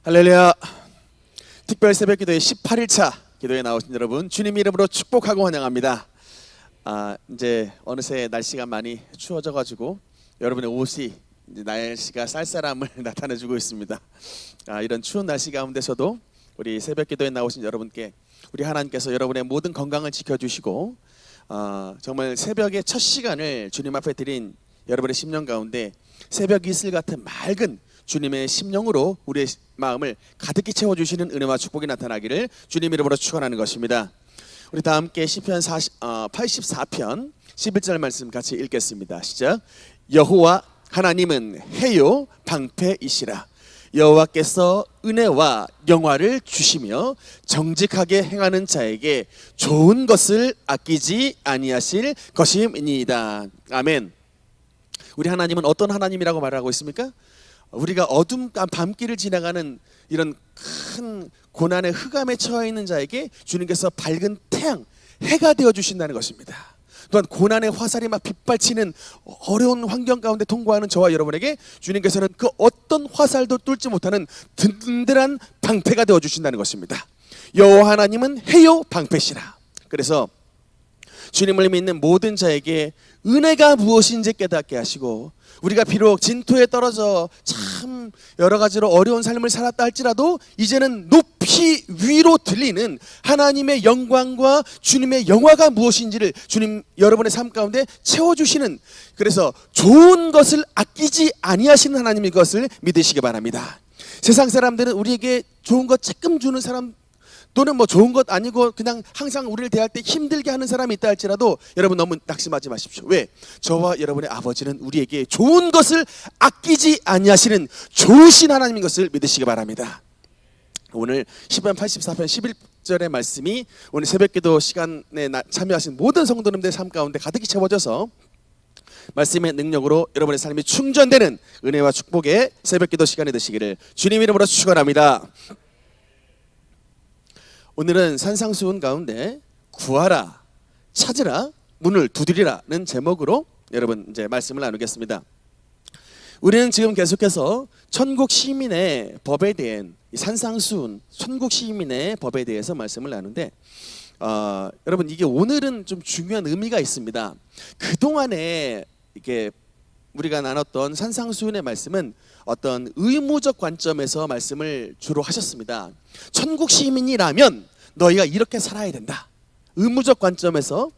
할렐루야. 특별 새벽기도의 18일차 기도에 나오신 여러분 주님 이름으로 축복하고 환영합니다. 이제 어느새 날씨가 많이 추워져가지고 여러분의 옷이 이제 날씨가 쌀쌀함을 나타내주고 있습니다. 이런 추운 날씨 가운데서도 우리 새벽기도에 나오신 여러분께 우리 하나님께서 여러분의 모든 건강을 지켜주시고 정말 새벽의 첫 시간을 주님 앞에 드린 여러분의 심령 가운데 새벽 이슬 같은 맑은 주님의 심령으로 우리의 마음을 가득히 채워주시는 은혜와 축복이 나타나기를 주님 이름으로 축원하는 것입니다. 우리 다 함께 시편 84편 11절 말씀 같이 읽겠습니다. 시작. 여호와 하나님은 해요 방패이시라. 여호와께서 은혜와 영화를 주시며 정직하게 행하는 자에게 좋은 것을 아끼지 아니하실 것임이니이다. 아멘. 우리 하나님은 어떤 하나님이라고 말하고 있습니까? 우리가 어둠 밤길을 지나가는 이런 큰 고난의 흑암에 처해 있는 자에게 주님께서 밝은 태양, 해가 되어 주신다는 것입니다. 또한 고난의 화살이 막 빗발치는 어려운 환경 가운데 통과하는 저와 여러분에게 주님께서는 그 어떤 화살도 뚫지 못하는 든든한 방패가 되어 주신다는 것입니다. 여호와 하나님은 해요 방패시라. 그래서 주님을 믿는 모든 자에게 은혜가 무엇인지 깨닫게 하시고, 우리가 비록 진토에 떨어져 참 여러 가지로 어려운 삶을 살았다 할지라도 이제는 높이 위로 들리는 하나님의 영광과 주님의 영화가 무엇인지를 주님 여러분의 삶 가운데 채워주시는, 그래서 좋은 것을 아끼지 아니하시는 하나님인 것을 믿으시기 바랍니다. 세상 사람들은 우리에게 좋은 것 조금 주는 사람, 또는 뭐 좋은 것 아니고 그냥 항상 우리를 대할 때 힘들게 하는 사람이 있다 할지라도 여러분 너무 낙심하지 마십시오. 왜? 저와 여러분의 아버지는 우리에게 좋은 것을 아끼지 아니하시는 좋으신 하나님인 것을 믿으시기 바랍니다. 오늘 시편 84편 11절의 말씀이 오늘 새벽기도 시간에 참여하신 모든 성도님들의 삶 가운데 가득히 채워져서 말씀의 능력으로 여러분의 삶이 충전되는 은혜와 축복의 새벽기도 시간이 되시기를 주님 이름으로 축원합니다. 오늘은 산상수훈 가운데 구하라, 찾으라, 문을 두드리라는 제목으로 여러분 이제 말씀을 나누겠습니다. 우리는 지금 계속해서 천국 시민의 법에 대한 산상수훈, 천국 시민의 법에 대해서 말씀을 나누는데 여러분 이게 오늘은 좀 중요한 의미가 있습니다. 그동안에 이게 우리가 나눴던 산상수훈의 말씀은 어떤 의무적 관점에서 말씀을 주로 하셨습니다. 천국 시민이라면 너희가 이렇게 살아야 된다. 의무적 관점에서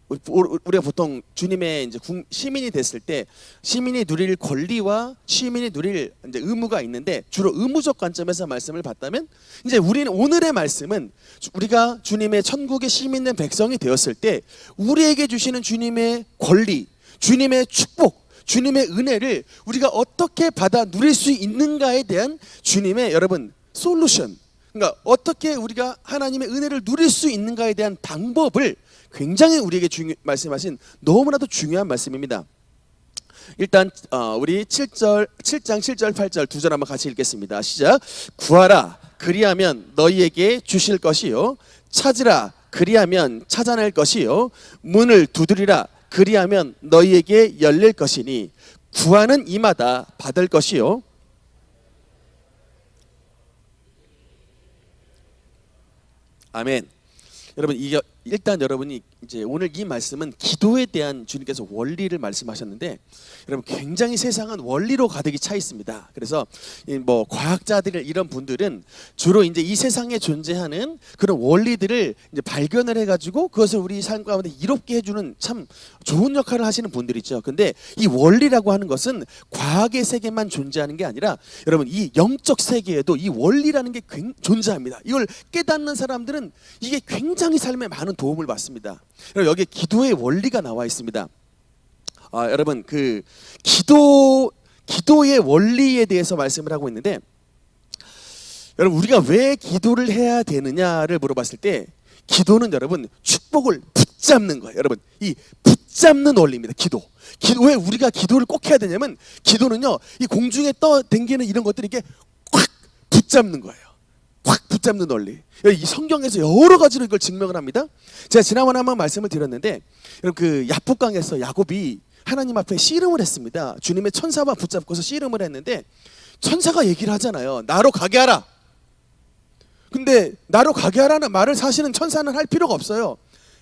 우리가 보통 주님의 이제 시민이 됐을 때 시민이 누릴 권리와 시민이 누릴 이제 의무가 있는데 주로 의무적 관점에서 말씀을 봤다면, 이제 우리는 오늘의 말씀은 우리가 주님의 천국의 시민된 백성이 되었을 때 우리에게 주시는 주님의 권리, 주님의 축복, 주님의 은혜를 우리가 어떻게 받아 누릴 수 있는가에 대한 주님의 여러분 솔루션, 그러니까 어떻게 우리가 하나님의 은혜를 누릴 수 있는가에 대한 방법을 굉장히 우리에게 말씀하신 너무나도 중요한 말씀입니다. 일단 우리 7장 7절 8절 두 절 한번 같이 읽겠습니다. 시작. 구하라 그리하면 너희에게 주실 것이요, 찾으라 그리하면 찾아낼 것이요, 문을 두드리라 그리하면 너희에게 열릴 것이니 구하는 이마다 받을 것이요. 아멘. 여러분 일단 여러분이 이제 오늘 이 말씀은 기도에 대한 주님께서 원리를 말씀하셨는데, 여러분 굉장히 세상은 원리로 가득히 차 있습니다. 그래서 뭐 과학자들 이런 분들은 주로 이제 이 세상에 존재하는 그런 원리들을 이제 발견을 해가지고 그것을 우리 삶 가운데 이롭게 해주는 참 좋은 역할을 하시는 분들이죠. 근데 이 원리라고 하는 것은 과학의 세계만 존재하는 게 아니라 여러분 이 영적 세계에도 이 원리라는 게 존재합니다. 이걸 깨닫는 사람들은 이게 굉장히 삶에 많은 도움을 받습니다. 여러분 여기 기도의 원리가 나와 있습니다. 여러분 그 기도의 원리에 대해서 말씀을 하고 있는데, 여러분 우리가 왜 기도를 해야 되느냐를 물어봤을 때 기도는 여러분 축복을 붙잡는 거예요. 여러분 이 붙잡는 원리입니다. 기도 왜 우리가 기도를 꼭 해야 되냐면 기도는요 이 공중에 떠댕기는 이런 것들이 이렇게 꽉 붙잡는 거예요. 확 붙잡는 원리. 이 성경에서 여러 가지로 이걸 증명을 합니다. 제가 지난번에 한번 말씀을 드렸는데, 여러분 그 야복강에서 야곱이 하나님 앞에 씨름을 했습니다. 주님의 천사와 붙잡고서 씨름을 했는데 천사가 얘기를 하잖아요. 나로 가게 하라. 근데 나로 가게 하라는 말을 사실은 천사는 할 필요가 없어요.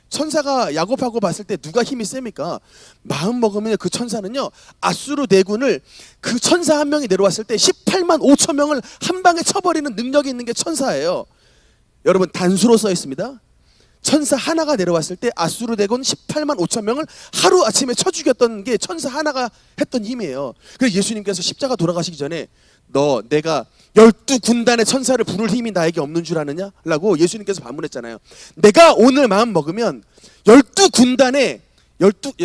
천사가 야곱하고 봤을 때 누가 힘이 셉니까? 마음 먹으면 그 천사는요, 아수르 대군을 그 천사 한 명이 내려왔을 때 18만 5천 명을 한 방에 쳐버리는 능력이 있는 게 천사예요. 여러분, 단수로 써 있습니다. 천사 하나가 내려왔을 때 아수르 대군 18만 5천 명을 하루 아침에 쳐 죽였던 게 천사 하나가 했던 힘이에요. 그래서 예수님께서 십자가 돌아가시기 전에 내가 12군단의 천사를 부를 힘이 나에게 없는 줄 아느냐? 라고 예수님께서 반문했잖아요. 내가 오늘 마음 먹으면 12군단의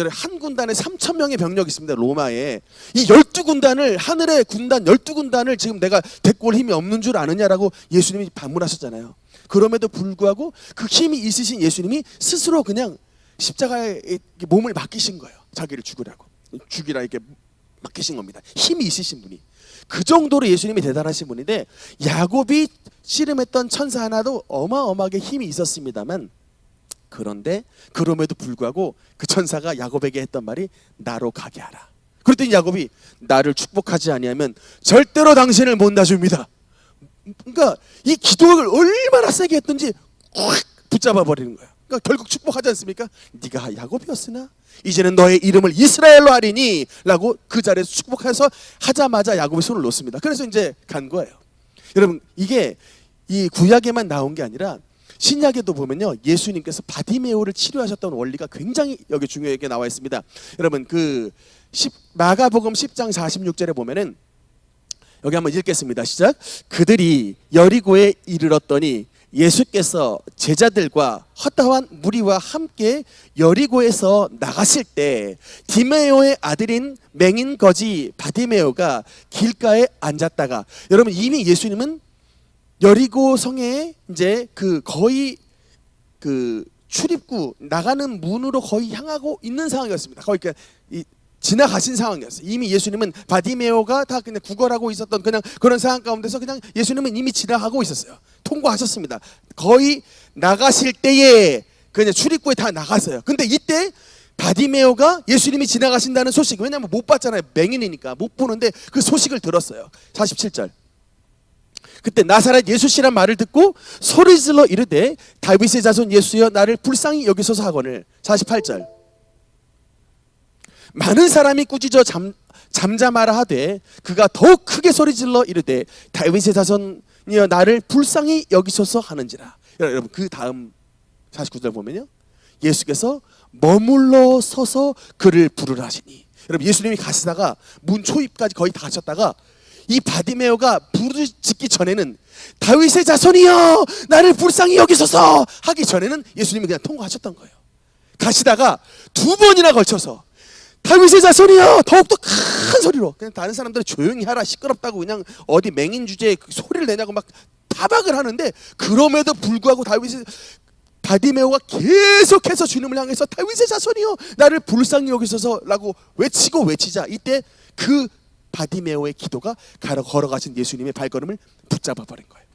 한 군단에 3천 명의 병력이 있습니다. 로마에. 이 12군단을 하늘의 군단 12군단을 지금 내가 데리고 올 힘이 없는 줄 아느냐라고 예수님이 반문하셨잖아요. 그럼에도 불구하고 그 힘이 있으신 예수님이 스스로 그냥 십자가에 몸을 맡기신 거예요. 자기를 죽이라 이렇게 맡기신 겁니다. 힘이 있으신 분이. 그 정도로 예수님이 대단하신 분인데, 야곱이 씨름했던 천사 하나도 어마어마하게 힘이 있었습니다만, 그런데 그럼에도 불구하고 그 천사가 야곱에게 했던 말이 나로 가게 하라. 그랬더니 야곱이 나를 축복하지 아니하면 절대로 당신을 못 놔줍니다. 그러니까 이 기도를 얼마나 세게 했든지 확 붙잡아 버리는 거야. 그러니까 결국 축복하지 않습니까? 네가 야곱이었으나 이제는 너의 이름을 이스라엘로 하리니 라고 그 자리에서 축복해서 하자마자 야곱의 손을 놓습니다. 그래서 이제 간 거예요. 여러분, 이게 이 구약에만 나온 게 아니라 신약에도 보면요, 예수님께서 바디메오를 치료하셨던 원리가 굉장히 여기 중요하게 나와 있습니다. 여러분, 마가복음 10장 46절에 보면은 여기 한번 읽겠습니다. 시작. 그들이 여리고에 이르렀더니 예수께서 제자들과 허다한 무리와 함께 여리고에서 나가실 때 디메오의 아들인 맹인 거지 바디메오가 길가에 앉았다가, 여러분, 이미 예수님은 여리고 성에 이제 거의 출입구 나가는 문으로 거의 향하고 있는 상황이었습니다. 거의 지나가신 상황이었어요. 이미 예수님은 바디메오가 다 그냥 구걸하고 있었던 그냥 그런 상황 가운데서 그냥 예수님은 이미 지나가고 있었어요. 통과하셨습니다. 거의 나가실 때에 그냥 출입구에 다 나갔어요. 근데 이때 바디메오가 예수님이 지나가신다는 소식, 왜냐하면 못 봤잖아요. 맹인이니까 못 보는데 그 소식을 들었어요. 47절. 그때 나사렛 예수시란 말을 듣고 소리질러 이르되 다윗의 자손 예수여 나를 불쌍히 여기소서 하거늘. 48절. 많은 사람이 꾸짖어 잠잠하라 하되 그가 더욱 크게 소리질러 이르되 다윗의 자손이여 나를 불쌍히 여기소서 하는지라. 여러분, 그 다음 49절 보면요, 예수께서 머물러 서서 그를 부르라 하시니. 여러분, 예수님이 가시다가 문 초입까지 거의 다 가셨다가 이 바디메오가 부르짖기 전에는 다윗의 자손이여 나를 불쌍히 여기소서 하기 전에는 예수님이 그냥 통과하셨던 거예요. 가시다가 두 번이나 걸쳐서 다윗의 자손이여 더욱더 큰 소리로, 그냥 다른 사람들은 조용히 하라, 시끄럽다고 그냥 어디 맹인 주제에 소리를 내냐고 막 타박을 하는데, 그럼에도 불구하고 바디메오가 계속해서 주님을 향해서 다윗의 자손이여 나를 불쌍히 여기소서라고 외치자 이때 그 바디메오의 기도가 걸어가신 예수님의 발걸음을 붙잡아 버린 거예요.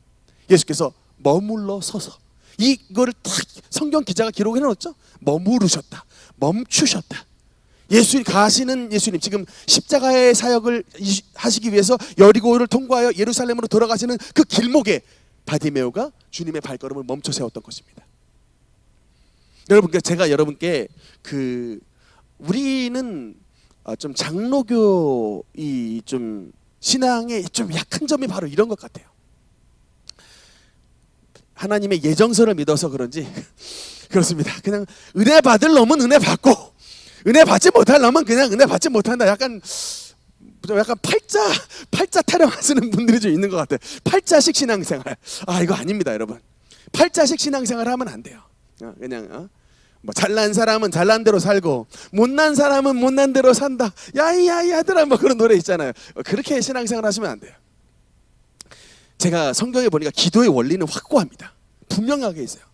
예수께서 머물러 서서, 이거를 딱 성경 기자가 기록해 놓았죠. 머무르셨다, 멈추셨다. 가시는 예수님, 지금 십자가의 사역을 하시기 위해서 여리고를 통과하여 예루살렘으로 돌아가시는 그 길목에 바디메오가 주님의 발걸음을 멈춰 세웠던 것입니다. 여러분, 제가 여러분께 우리는 좀 장로교 좀 신앙의 좀 약한 점이 바로 이런 것 같아요. 하나님의 예정선을 믿어서 그런지 그렇습니다. 그냥 은혜 받을 놈은 은혜 받고 은혜 받지 못할 놈은 그냥 은혜 받지 못한다. 약간 팔자 타령하시는 분들이 좀 있는 것 같아요. 팔자식 신앙생활. 이거 아닙니다, 여러분. 팔자식 신앙생활 하면 안 돼요. 그냥 뭐 잘난 사람은 잘난 대로 살고 못난 사람은 못난 대로 산다. 야이야이 하더라, 뭐 그런 노래 있잖아요. 그렇게 신앙생활 하시면 안 돼요. 제가 성경에 보니까 기도의 원리는 확고합니다. 분명하게 있어요.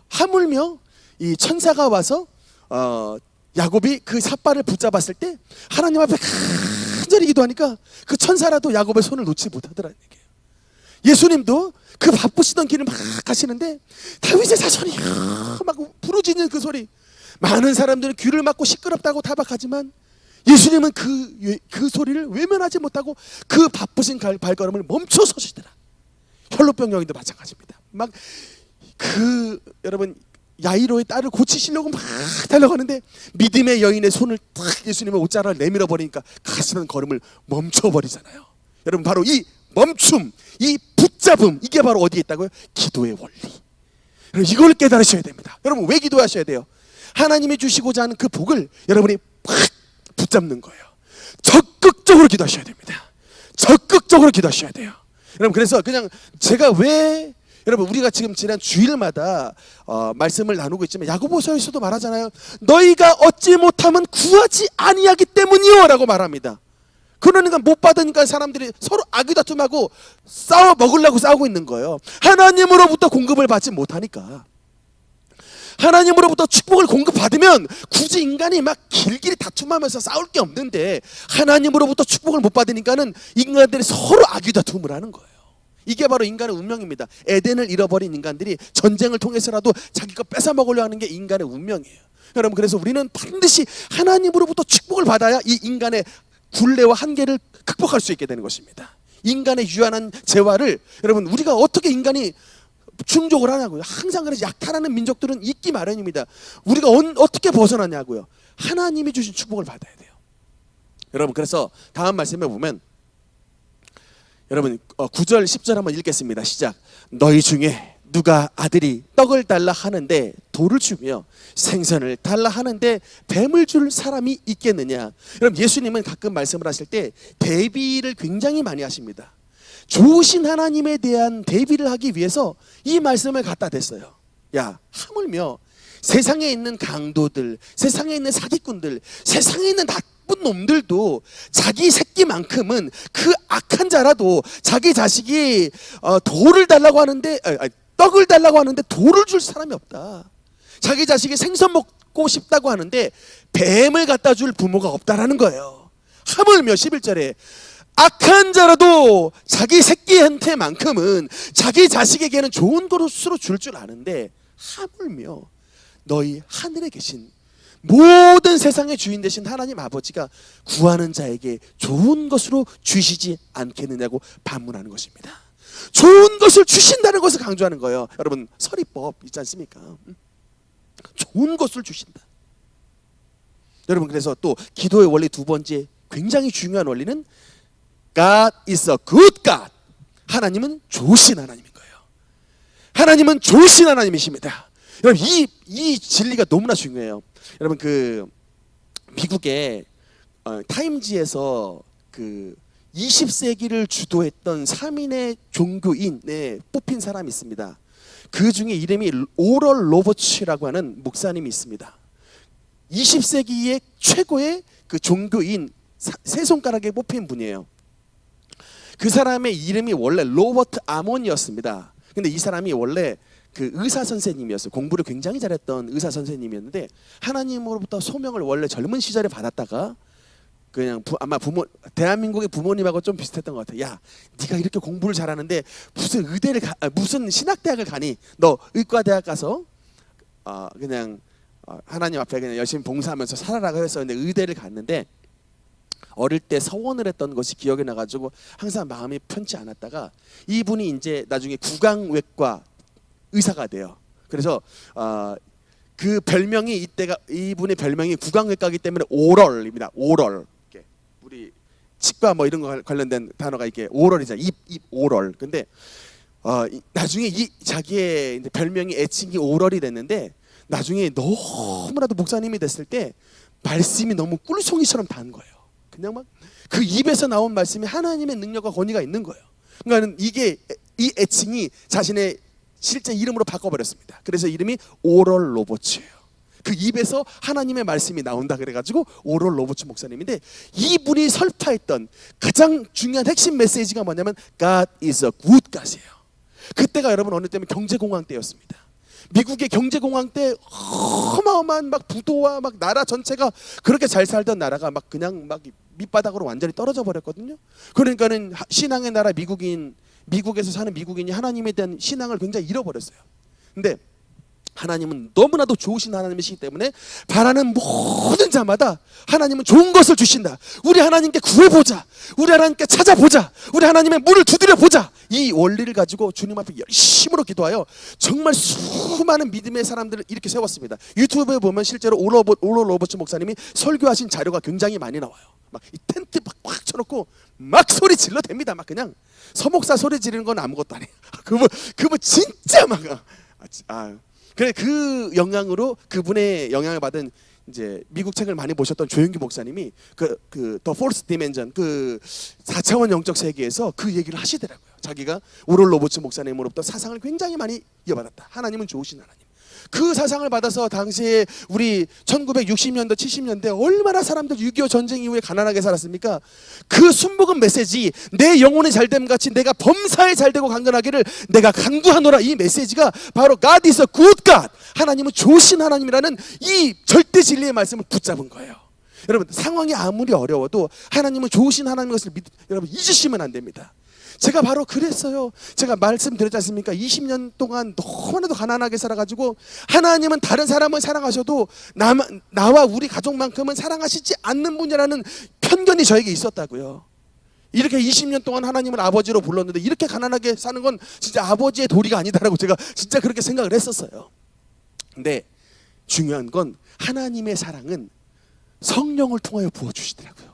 하물며 이 천사가 와서 야곱이 그 삿발을 붙잡았을 때 하나님 앞에 간절히 기도하니까 그 천사라도 야곱의 손을 놓지 못하더라는 얘기예요. 예수님도 그 바쁘시던 길을 막 가시는데 다윗의 자손이 막 부르짖는 그 소리, 많은 사람들은 귀를 막고 시끄럽다고 타박하지만 예수님은 그 소리를 외면하지 못하고 그 바쁘신 발걸음을 멈춰 서시더라. 혈루병 여인도 마찬가지입니다. 막 여러분 야이로의 딸을 고치시려고 막 달려가는데 믿음의 여인의 손을 딱 예수님의 옷자락을 내밀어 버리니까 가시는 걸음을 멈춰 버리잖아요. 여러분 바로 이 멈춤, 이 붙잡음, 이게 바로 어디에 있다고요? 기도의 원리. 여러분 이걸 깨달으셔야 됩니다. 여러분 왜 기도하셔야 돼요? 하나님이 주시고자 하는 그 복을 여러분이 팍 붙잡는 거예요. 적극적으로 기도하셔야 됩니다. 적극적으로 기도하셔야 돼요. 여러분 그래서 그냥 제가 왜 여러분 우리가 지금 지난 주일마다 말씀을 나누고 있지만 야고보서에서도 말하잖아요. 너희가 얻지 못하면 구하지 아니하기 때문이요 라고 말합니다. 그러니까 못 받으니까 사람들이 서로 아귀다툼하고 싸워 먹으려고 싸우고 있는 거예요. 하나님으로부터 공급을 받지 못하니까. 하나님으로부터 축복을 공급받으면 굳이 인간이 막 길길이 다툼하면서 싸울 게 없는데 하나님으로부터 축복을 못 받으니까는 인간들이 서로 아귀다툼을 하는 거예요. 이게 바로 인간의 운명입니다. 에덴을 잃어버린 인간들이 전쟁을 통해서라도 자기 거 뺏어 먹으려 하는 게 인간의 운명이에요. 여러분 그래서 우리는 반드시 하나님으로부터 축복을 받아야 이 인간의 굴레와 한계를 극복할 수 있게 되는 것입니다. 인간의 유한한 재화를 여러분 우리가 어떻게 인간이 충족을 하냐고요. 항상 그래서 약탈하는 민족들은 있기 마련입니다. 우리가 어떻게 벗어나냐고요. 하나님이 주신 축복을 받아야 돼요. 여러분 그래서 다음 말씀에 보면 여러분 9절 10절 한번 읽겠습니다. 시작. 너희 중에 누가 아들이 떡을 달라 하는데 돌을 주며 생선을 달라 하는데 뱀을 줄 사람이 있겠느냐. 여러분 예수님은 가끔 말씀을 하실 때 대비를 굉장히 많이 하십니다. 좋으신 하나님에 대한 대비를 하기 위해서 이 말씀을 갖다 댔어요. 야 하물며 세상에 있는 강도들, 세상에 있는 사기꾼들, 세상에 있는 나쁜 놈들도 자기 새끼만큼은 그 악한 자라도 자기 자식이 돌을 달라고 하는데 떡을 달라고 하는데 돌을 줄 사람이 없다. 자기 자식이 생선 먹고 싶다고 하는데 뱀을 갖다 줄 부모가 없다라는 거예요. 하물며 11절에 악한 자라도 자기 새끼한테만큼은 자기 자식에게는 좋은 것으로 줄 줄 아는데 하물며 너희 하늘에 계신 모든 세상의 주인 되신 하나님 아버지가 구하는 자에게 좋은 것으로 주시지 않겠느냐고 반문하는 것입니다. 좋은 것을 주신다는 것을 강조하는 거예요. 여러분 서리법 있지 않습니까? 좋은 것을 주신다. 여러분 그래서 또 기도의 원리 두 번째 굉장히 중요한 원리는 God is a good God. 하나님은 좋으신 하나님인 거예요. 하나님은 좋으신 하나님이십니다. 여러분 이 진리가 너무나 중요해요. 여러분 그 미국의 타임지에서 그 20세기를 주도했던 3인의 종교인에 뽑힌 사람이 있습니다. 그 중에 이름이 오럴 로버츠라고 하는 목사님이 있습니다. 20세기의 최고의 그 종교인 세 손가락에 뽑힌 분이에요. 그 사람의 이름이 원래 로버트 아몬이었습니다. 근데 이 사람이 원래 그 의사 선생님이었어요. 공부를 굉장히 잘했던 의사 선생님이었는데 하나님으로부터 소명을 원래 젊은 시절에 받았다가 그냥 아마 대한민국의 부모님하고 좀 비슷했던 것 같아요. 야, 네가 이렇게 공부를 잘하는데 무슨 무슨 신학대학을 가니? 너 의과대학 가서 그냥 하나님 앞에 그냥 열심히 봉사하면서 살아라고 해서 근데 의대를 갔는데 어릴 때 서원을 했던 것이 기억이 나가지고 항상 마음이 편치 않았다가 이분이 이제 나중에 구강외과 의사가 돼요. 그래서 그 별명이 이분의 별명이 구강외과이기 때문에 오럴입니다. 오럴. 우리 치과 뭐 이런 거 관련된 단어가 이게 오럴이잖아요. 입 오럴. 근데 나중에 이 자기의 이제 별명이 애칭이 오럴이 됐는데 나중에 너무나도 목사님이 됐을 때 말씀이 너무 꿀송이처럼 단 거예요. 그냥 막 그 입에서 나온 말씀이 하나님의 능력과 권위가 있는 거예요. 그러니까 이게 이 애칭이 자신의 실제 이름으로 바꿔버렸습니다. 그래서 이름이 오럴 로버츠예요. 그 입에서 하나님의 말씀이 나온다 그래가지고 오럴 로버츠 목사님인데 이분이 설파했던 가장 중요한 핵심 메시지가 뭐냐면 God is a good God이에요. 그때가 여러분 어느 때면 경제공황 때였습니다. 미국의 경제공황 때 어마어마한 막 부도와 막 나라 전체가 그렇게 잘 살던 나라가 막 그냥 막 밑바닥으로 완전히 떨어져 버렸거든요. 그러니까는 신앙의 나라 미국에서 사는 미국인이 하나님에 대한 신앙을 굉장히 잃어버렸어요. 근데 하나님은 너무나도 좋으신 하나님이시기 때문에 바라는 모든 자마다 하나님은 좋은 것을 주신다. 우리 하나님께 구해보자. 우리 하나님께 찾아보자. 우리 하나님의 문을 두드려보자. 이 원리를 가지고 주님 앞에 열심으로 기도하여 정말 수많은 믿음의 사람들을 이렇게 세웠습니다. 유튜브에 보면 실제로 오로 로버츠 목사님이 설교하신 자료가 굉장히 많이 나와요. 막 이 텐트 막 쳐놓고 막 소리 질러댑니다. 막 그냥 서목사 소리 지르는 건 아무것도 아니에요. 그분 진짜 막 그래, 그 영향으로 그분의 영향을 받은 이제 미국 책을 많이 보셨던 조영규 목사님이 The Fourth Dimension, 그 4차원 영적 세계에서 그 얘기를 하시더라고요. 자기가 오럴 로버츠 목사님으로부터 사상을 굉장히 많이 이어받았다. 하나님은 좋으신 하나님. 그 사상을 받아서 당시에 우리 1960년대 70년대 얼마나 사람들 6.25 전쟁 이후에 가난하게 살았습니까? 그 순복음 메시지, 내 영혼이 잘됨 같이 내가 범사에 잘되고 강건하기를 내가 간구하노라, 이 메시지가 바로 God is a good God, 하나님은 좋으신 하나님이라는 이 절대 진리의 말씀을 붙잡은 거예요. 여러분, 상황이 아무리 어려워도 하나님은 좋으신 하나님인 것을 여러분 잊으시면 안 됩니다. 제가 바로 그랬어요. 제가 말씀드렸지 않습니까? 20년 동안 너무나도 가난하게 살아가지고 하나님은 다른 사람을 사랑하셔도 나와 우리 가족만큼은 사랑하시지 않는 분이라는 편견이 저에게 있었다고요. 이렇게 20년 동안 하나님을 아버지로 불렀는데 이렇게 가난하게 사는 건 진짜 아버지의 도리가 아니다라고 제가 진짜 그렇게 생각을 했었어요. 근데 중요한 건 하나님의 사랑은 성령을 통하여 부어주시더라고요.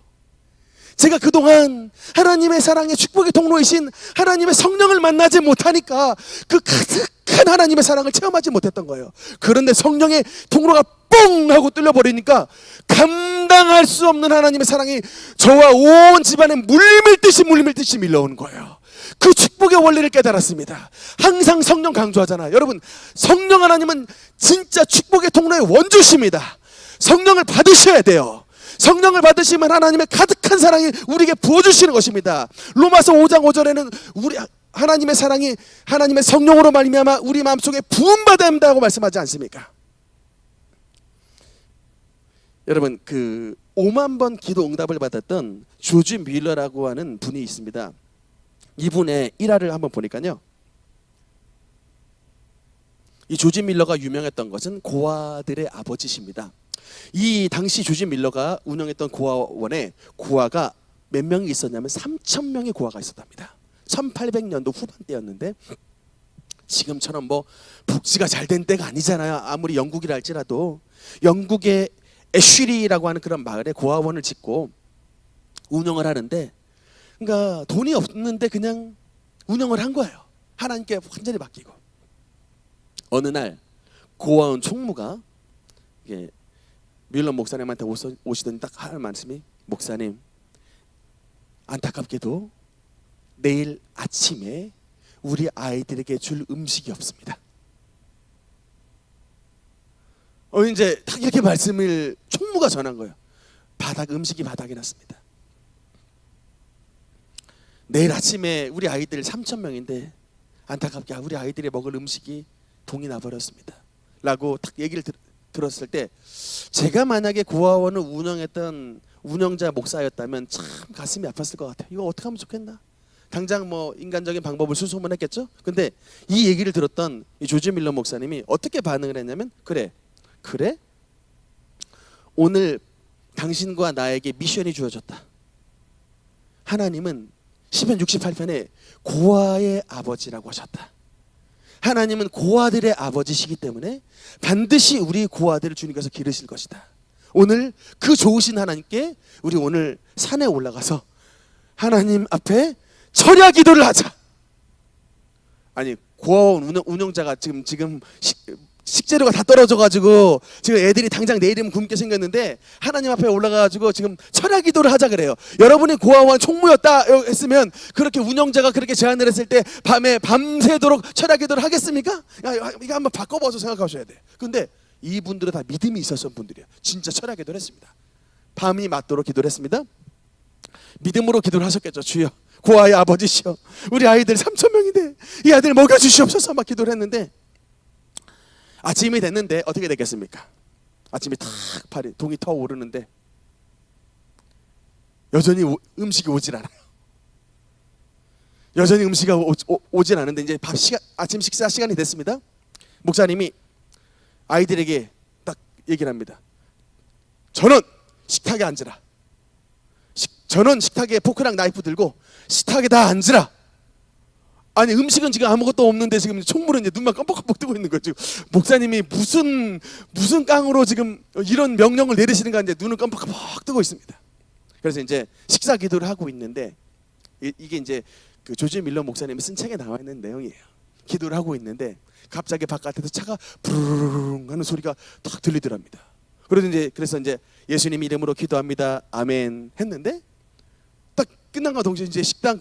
제가 그동안 하나님의 사랑의 축복의 통로이신 하나님의 성령을 만나지 못하니까 그 가득한 하나님의 사랑을 체험하지 못했던 거예요. 그런데 성령의 통로가 뻥 하고 뚫려버리니까 감당할 수 없는 하나님의 사랑이 저와 온 집안에 물밀듯이 밀려오는 거예요. 그 축복의 원리를 깨달았습니다. 항상 성령 강조하잖아요. 여러분, 성령 하나님은 진짜 축복의 통로의 원주십니다. 성령을 받으셔야 돼요. 성령을 받으시면 하나님의 가득한 사랑이 우리에게 부어주시는 것입니다. 로마서 5장 5절에는 우리 하나님의 사랑이 하나님의 성령으로 말미암아 우리 마음속에 부음받아야 한다고 말씀하지 않습니까? 여러분, 그 5만 번 기도 응답을 받았던 조지 밀러라고 하는 분이 있습니다. 이분의 일화를 한번 보니까요, 이 조지 밀러가 유명했던 것은 고아들의 아버지십니다. 이 당시 조지 밀러가 운영했던 고아원에 고아가 몇 명이 있었냐면 3,000명의 고아가 있었답니다. 1800년도 후반대였는데 지금처럼 뭐 복지가 잘 된 때가 아니잖아요. 아무리 영국이라 할지라도 영국의 애쉬리라고 하는 그런 마을에 고아원을 짓고 운영을 하는데, 그러니까 돈이 없는데 그냥 운영을 한 거예요. 하나님께 완전히 맡기고. 어느 날 고아원 총무가 이게 밀러 목사님한테 오시더니 딱 하는 말씀이, 목사님, 안타깝게도 내일 아침에 우리 아이들에게 줄 음식이 없습니다. 이제 딱 이렇게 말씀을 총무가 전한 거예요. 음식이 바닥이 났습니다. 내일 아침에 우리 아이들 3,000명인데 안타깝게 우리 아이들이 먹을 음식이 동이 나버렸습니다 라고 딱 얘기를 들었을 때, 제가 만약에 고아원을 운영했던 운영자 목사였다면 참 가슴이 아팠을 것 같아요. 이거 어떻게 하면 좋겠나? 당장 뭐 인간적인 방법을 수소문했겠죠. 근데 이 얘기를 들었던 이 조지 밀러 목사님이 어떻게 반응을 했냐면, 그래 오늘 당신과 나에게 미션이 주어졌다. 하나님은 시편 68편에 고아의 아버지라고 하셨다. 하나님은 고아들의 아버지시기 때문에 반드시 우리 고아들을 주님께서 기르실 것이다. 오늘 그 좋으신 하나님께 우리 오늘 산에 올라가서 하나님 앞에 철야 기도를 하자. 아니, 고아원 운영자가 지금 식재료가 다 떨어져가지고 지금 애들이 당장 내일이면 굶게 생겼는데 하나님 앞에 올라가가지고 지금 철야 기도를 하자 그래요. 여러분이 고아원 총무였다 했으면 그렇게 운영자가 그렇게 제안을 했을 때 밤새도록 철야 기도를 하겠습니까? 이거 한번 바꿔봐서 생각하셔야 돼. 근데 이분들은 다 믿음이 있었던 분들이에요. 진짜 철야 기도를 했습니다. 밤이 맞도록 기도를 했습니다. 믿음으로 기도를 하셨겠죠. 주여, 고아의 아버지시여, 우리 아이들 3,000명인데 이 아이들 먹여주시옵소서 막 기도를 했는데, 아침이 됐는데 어떻게 됐겠습니까? 아침이 탁 동이 터 오르는데 여전히 음식이 오질 않아요. 여전히 음식이 오질 않은데 이제 아침 식사 시간이 됐습니다. 목사님이 아이들에게 딱 얘기를 합니다. 전원 식탁에 앉으라. 전원 식탁에 포크랑 나이프 들고 식탁에 다 앉으라. 아니 음식은 지금 아무것도 없는데 지금 총물은 이제 눈만 깜빡깜빡 뜨고 있는 거죠. 목사님이 무슨 깡으로 지금 이런 명령을 내리시는가 하는데 눈을 깜빡깜빡 뜨고 있습니다. 그래서 이제 식사 기도를 하고 있는데 이게 이제 그 조지 밀러 목사님이 쓴 책에 나와 있는 내용이에요. 기도를 하고 있는데 갑자기 바깥에서 차가 부르릉 하는 소리가 딱 들리더랍니다. 그래서 이제 예수님 이름으로 기도합니다. 아멘 했는데 딱 끝난과 동시에 이제 식당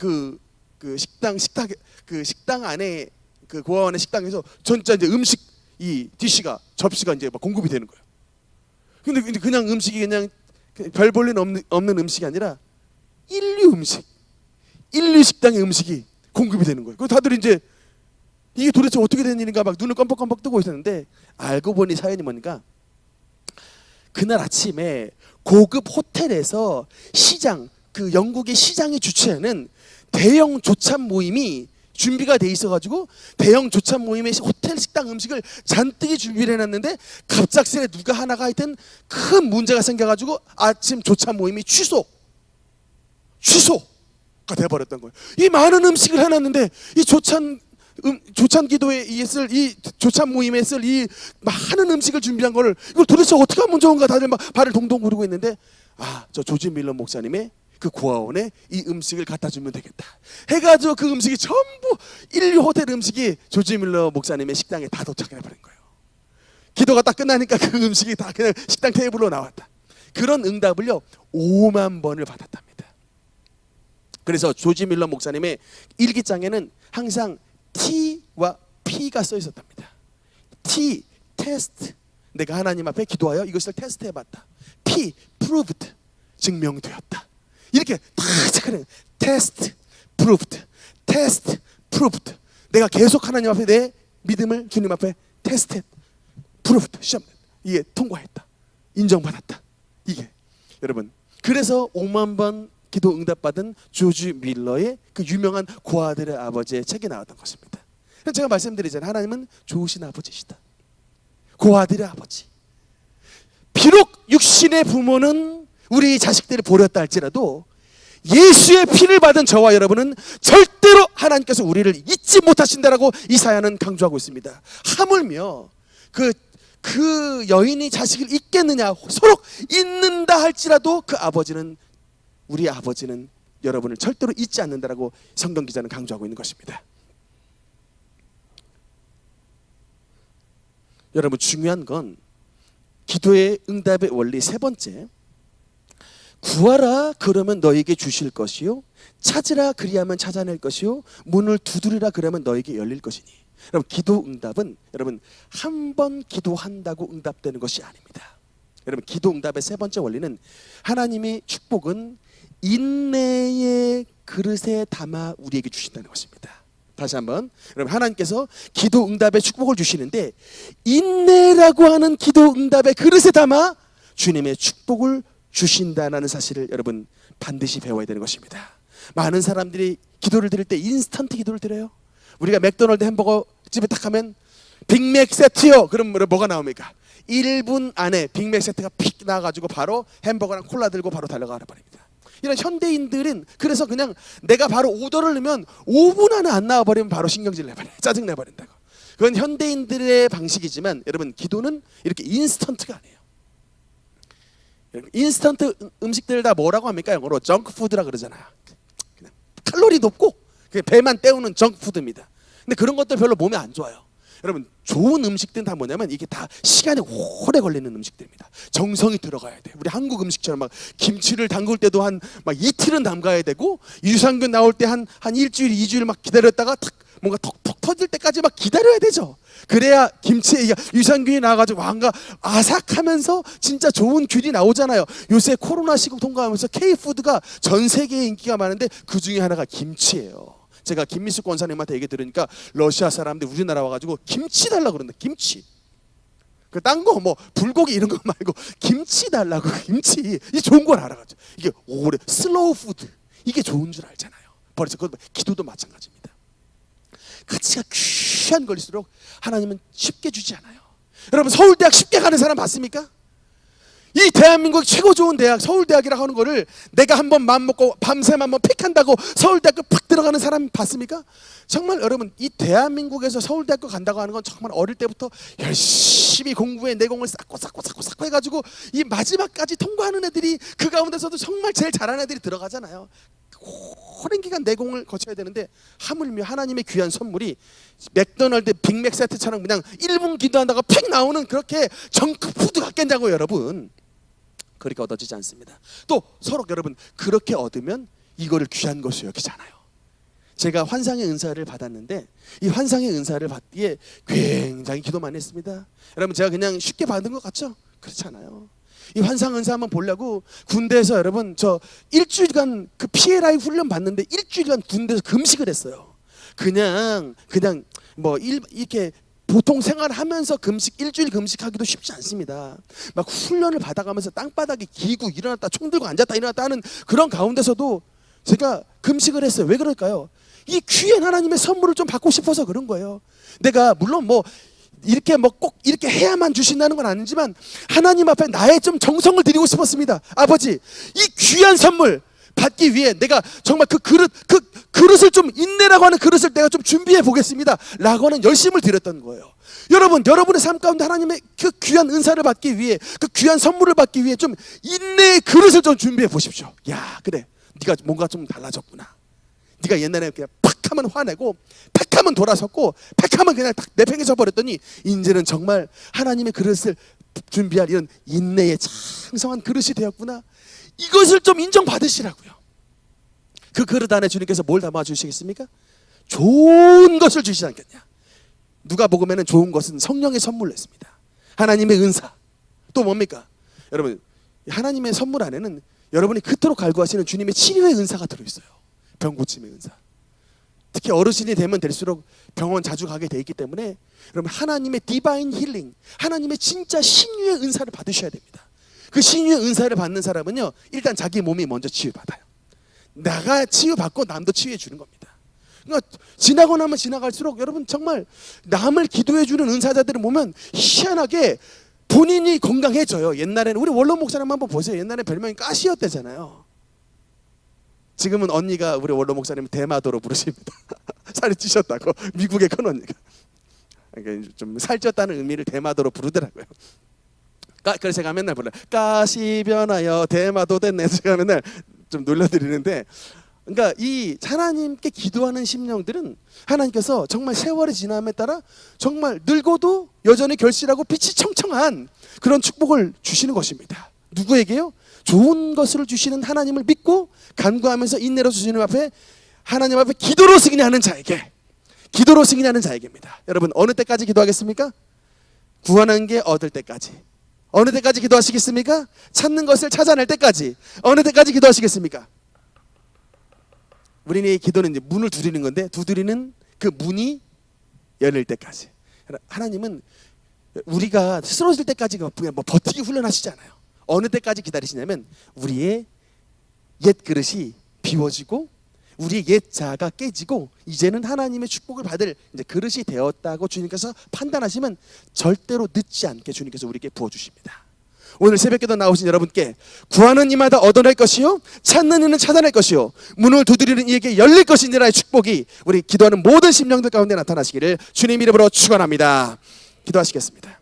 안에 그 고아원의 식당에서 전자 이제 음식 이 디시가 접시가 이제 막 공급이 되는 거예요. 근데 그냥 음식이 그냥 별 볼일 없는 음식이 아니라 인류 식당의 음식이 공급이 되는 거예요. 그 다들 이제 이게 도대체 어떻게 된 일인가 막 눈을 깜빡깜빡 뜨고 있었는데 알고 보니 사연이 뭔가 그날 아침에 고급 호텔에서 시장 그 영국의 시장이 주최하는 대형 조찬 모임이 준비가 돼 있어가지고 대형 조찬 모임에 호텔 식당 음식을 잔뜩이 준비를 해놨는데 갑작스레 누가 하나가 하여튼 큰 문제가 생겨가지고 아침 조찬 모임이 취소가 돼버렸던 거예요. 이 많은 음식을 해놨는데 이 조찬 기도에 있을 이 조찬 모임에 쓸 이 많은 음식을 준비한 거를 이걸 도대체 어떻게 하면 좋은가 다들 막 발을 동동 구르고 있는데 저 조지 밀러 목사님의 그 고아원에 이 음식을 갖다 주면 되겠다 해가지고 그 음식이 전부 인류 호텔 음식이 조지 밀러 목사님의 식당에 다 도착해버린 거예요. 기도가 딱 끝나니까 그 음식이 다 그냥 식당 테이블로 나왔다. 그런 응답을요 5만 번을 받았답니다. 그래서 조지 밀러 목사님의 일기장에는 항상 T와 P가 써 있었답니다. T, 테스트, 내가 하나님 앞에 기도하여 이것을 테스트해봤다. P, proved, 증명되었다. 이렇게 다 체크해. 테스트, proved, 테스트, proved. 내가 계속 하나님 앞에 내 믿음을 주님 앞에 테스트, proved, 시험 이게 통과했다, 인정받았다. 이게 여러분 그래서 5만 번 기도 응답받은 조지 밀러의 그 유명한 고아들의 아버지의 책이 나왔던 것입니다. 제가 말씀드리잖아요. 하나님은 좋으신 아버지시다. 고아들의 아버지. 비록 육신의 부모는 우리 자식들을 버렸다 할지라도 예수의 피를 받은 저와 여러분은 절대로 하나님께서 우리를 잊지 못하신다라고 이사야는 강조하고 있습니다. 하물며 그 여인이 자식을 잊겠느냐, 서로 잊는다 할지라도 우리 아버지는 여러분을 절대로 잊지 않는다라고 성경 기자는 강조하고 있는 것입니다. 여러분 중요한 건 기도의 응답의 원리 세 번째, 구하라 그러면 너에게 주실 것이요, 찾으라 그리하면 찾아낼 것이요, 문을 두드리라 그러면 너에게 열릴 것이니. 여러분 기도 응답은 여러분 한 번 기도한다고 응답되는 것이 아닙니다. 여러분 기도 응답의 세 번째 원리는 하나님의 축복은 인내의 그릇에 담아 우리에게 주신다는 것입니다. 다시 한번 여러분 하나님께서 기도 응답의 축복을 주시는데 인내라고 하는 기도 응답의 그릇에 담아 주님의 축복을 주신다는 사실을 여러분 반드시 배워야 되는 것입니다. 많은 사람들이 기도를 드릴 때 인스턴트 기도를 드려요. 우리가 맥도날드 햄버거 집에 딱 가면 빅맥 세트요. 그럼 뭐가 나옵니까? 1분 안에 빅맥 세트가 픽 나와가지고 바로 햄버거랑 콜라 들고 바로 달려가 버립니다. 이런 현대인들은 그래서 그냥 내가 바로 오더를 넣으면 5분 안에 안 나와버리면 바로 신경질 내버려요. 짜증 내버린다고. 그건 현대인들의 방식이지만 여러분 기도는 이렇게 인스턴트가 아니에요. 인스턴트 음식들 다 뭐라고 합니까? 영어로 정크푸드라 그러잖아요. 그냥 칼로리 높고 배만 때우는 정크푸드입니다. 근데 그런 것들 별로 몸에 안 좋아요. 여러분 좋은 음식들은 다 뭐냐면 이게 다 시간이 오래 걸리는 음식들입니다. 정성이 들어가야 돼. 우리 한국 음식처럼 막 김치를 담글 때도 막 이틀은 담가야 되고 유산균 나올 때 한 일주일, 2주일 막 기다렸다가 탁 뭔가 톡톡 터질 때까지 막 기다려야 되죠. 그래야 김치에 유산균이 나와가지고 뭔가 아삭하면서 진짜 좋은 균이 나오잖아요. 요새 코로나 시국 통과하면서 K푸드가 전 세계에 인기가 많은데 그 중에 하나가 김치예요. 제가 김미숙 권사님한테 얘기 들으니까 러시아 사람들 우리나라 와가지고 김치 달라고 그런다. 김치. 그 딴 거 뭐 불고기 이런 거 말고 김치 달라고. 김치. 이 좋은 걸 알아가지고 이게 오래 슬로우 푸드 이게 좋은 줄 알잖아요. 그래서 기도도 마찬가지입니다. 가치가 귀한 걸일수록 하나님은 쉽게 주지 않아요. 여러분 서울대학 쉽게 가는 사람 봤습니까? 이 대한민국 최고 좋은 대학 서울대학이라고 하는 거를 내가 한번 마음먹고 밤샘 한번 픽한다고 서울대학교 팍 들어가는 사람 봤습니까? 정말 여러분 이 대한민국에서 서울대학교 간다고 하는 건 정말 어릴 때부터 열심히 공부해 내공을 쌓고 해가지고 이 마지막까지 통과하는 애들이 그 가운데서도 정말 제일 잘하는 애들이 들어가잖아요. 오랜 기간 내공을 거쳐야 되는데 하물며 하나님의 귀한 선물이 맥도날드 빅맥 세트처럼 그냥 1분 기도한다고 픽 나오는 그렇게 정크푸드 같겠냐고요 여러분. 그렇게 얻어지지 않습니다. 또 서로 여러분 그렇게 얻으면 이거를 귀한 것으로 여기잖아요. 제가 환상의 은사를 받았는데 이 환상의 은사를 받기에 굉장히 기도 많이 했습니다. 여러분 제가 그냥 쉽게 받은 것 같죠? 그렇지 않아요. 이 환상 은사 한번 보려고 군대에서 여러분 저 일주일간 그 PLI 훈련 받는데 일주일간 군대에서 금식을 했어요. 그냥 뭐 이렇게 보통 생활하면서 일주일 금식하기도 쉽지 않습니다. 막 훈련을 받아가면서 땅바닥에 기고 일어났다 총 들고 앉았다 일어났다 하는 그런 가운데서도 제가 금식을 했어요. 왜 그럴까요? 이 귀한 하나님의 선물을 좀 받고 싶어서 그런 거예요. 내가 물론 뭐 이렇게 뭐 꼭 이렇게 해야만 주신다는 건 아니지만 하나님 앞에 나의 좀 정성을 드리고 싶었습니다. 아버지 이 귀한 선물 받기 위해 내가 정말 그 그릇을 좀 인내라고 하는 그릇을 내가 좀 준비해 보겠습니다 라고 하는 열심을 드렸던 거예요. 여러분 여러분의 삶 가운데 하나님의 그 귀한 은사를 받기 위해 그 귀한 선물을 받기 위해 좀 인내의 그릇을 좀 준비해 보십시오. 야 그래 네가 뭔가 좀 달라졌구나. 네가 옛날에 그냥 팍 하면 화내고 팍 하면 돌아섰고 팍 하면 그냥 딱 내팽개쳐 버렸더니 이제는 정말 하나님의 그릇을 준비할 이런 인내의 장성한 그릇이 되었구나. 이것을 좀 인정받으시라고요. 그 그릇 안에 주님께서 뭘 담아주시겠습니까? 좋은 것을 주시지 않겠냐. 누가복음에는 좋은 것은 성령의 선물로 했습니다. 하나님의 은사. 또 뭡니까? 여러분 하나님의 선물 안에는 여러분이 그토록 갈구하시는 주님의 치료의 은사가 들어있어요. 병 고침의 은사. 특히 어르신이 되면 될수록 병원 자주 가게 돼 있기 때문에 여러분 하나님의 디바인 힐링, 하나님의 진짜 신유의 은사를 받으셔야 됩니다. 그 신유의 은사를 받는 사람은요 일단 자기 몸이 먼저 치유받아요. 나가 치유받고 남도 치유해 주는 겁니다. 그러니까 지나고 나면 지나갈수록 여러분 정말 남을 기도해 주는 은사자들을 보면 희한하게 본인이 건강해져요. 옛날에는 우리 원로 목사님 한번 보세요. 옛날에 별명이 가시였대잖아요. 지금은 언니가 우리 원로 목사님 대마도로 부르십니다. 살이 찌셨다고 미국의 큰 언니가. 그러니까 좀 살쪘다는 의미를 대마도로 부르더라고요. 그래서 제가 맨날 불러요. 가시 변하여 대마도 됐네. 제가 맨날 좀 놀려드리는데, 그러니까 이 하나님께 기도하는 심령들은 하나님께서 정말 세월이 지남에 따라 정말 늙어도 여전히 결실하고 빛이 청청한 그런 축복을 주시는 것입니다. 누구에게요? 좋은 것을 주시는 하나님을 믿고 간구하면서 인내로 주시는 앞에 하나님 앞에 기도로 승리하는 자에게, 기도로 승리하는 자에게입니다. 여러분 어느 때까지 기도하겠습니까? 구하는 게 얻을 때까지. 어느 때까지 기도하시겠습니까? 찾는 것을 찾아낼 때까지. 어느 때까지 기도하시겠습니까? 우리는 이 기도는 이제 문을 두드리는 건데 두드리는 그 문이 열릴 때까지. 하나님은 우리가 쓰러질 때까지 그냥 뭐 버티기 훈련하시지 않아요. 어느 때까지 기다리시냐면 우리의 옛 그릇이 비워지고 우리의 옛 자아가 깨지고 이제는 하나님의 축복을 받을 이제 그릇이 되었다고 주님께서 판단하시면 절대로 늦지 않게 주님께서 우리에게 부어주십니다. 오늘 새벽기도 나오신 여러분께 구하는 이마다 얻어낼 것이요 찾는 이는 찾아낼 것이요 문을 두드리는 이에게 열릴 것이니라의 축복이 우리 기도하는 모든 심령들 가운데 나타나시기를 주님 이름으로 축원합니다. 기도하시겠습니다.